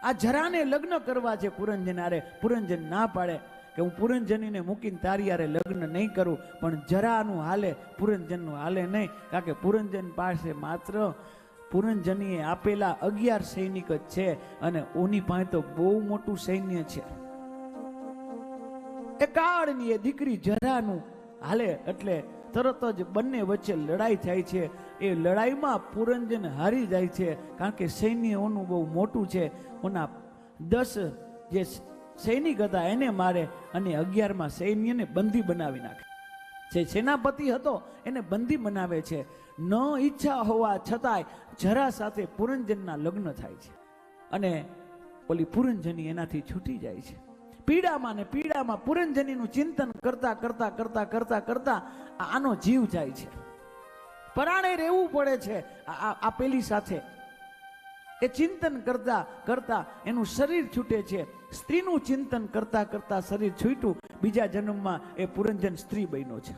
આ જરાને લગ્ન કરવા છે પુરંજન હારે. પુરંજન ના પાડે કે હું પુરંજનીને મૂકીને તારી હારે લગ્ન નહીં કરું, પણ જરાનું હાલે, પુરંજનનું હાલે નહીં. કારણ કે પુરંજન પાસે માત્ર પુરંજનીએ આપેલા 11 સૈનિક જ છે અને ઓની પાસે તો બહુ મોટું સૈન્ય છે. એ કાળની એ દીકરી જરાનું હાલે એટલે તરત જ બંને વચ્ચે લડાઈ થાય છે. એ લડાઈમાં પુરંજન હારી જાય છે, કારણ કે સૈન્ય ઓનું બહુ મોટું છે. ઓના 10 જે સૈનિક હતા એને મારે અને 11માં સૈન્યને બંદી બનાવી નાખે. જે સેનાપતિ હતો એને બંદી બનાવે છે. ન ઈચ્છા હોવા છતાંય જરા સાથે પુરંજનના લગ્ન થાય છે અને ઓલી પુરંજની એનાથી છૂટી જાય છે. પીડામાં ને પીડામાં પુરંજનીનું ચિંતન કરતા કરતા કરતા કરતા કરતા આનો જીવ જાય છે. પરાણે રહેવું પડે છે આ પેલી સાથે. એ ચિંતન કરતા કરતા એનું શરીર છૂટે છે. સ્ત્રીનું ચિંતન કરતા કરતા શરીર છૂટ્યું. બીજા જન્મમાં એ પુરંજન સ્ત્રી બન્યો છે.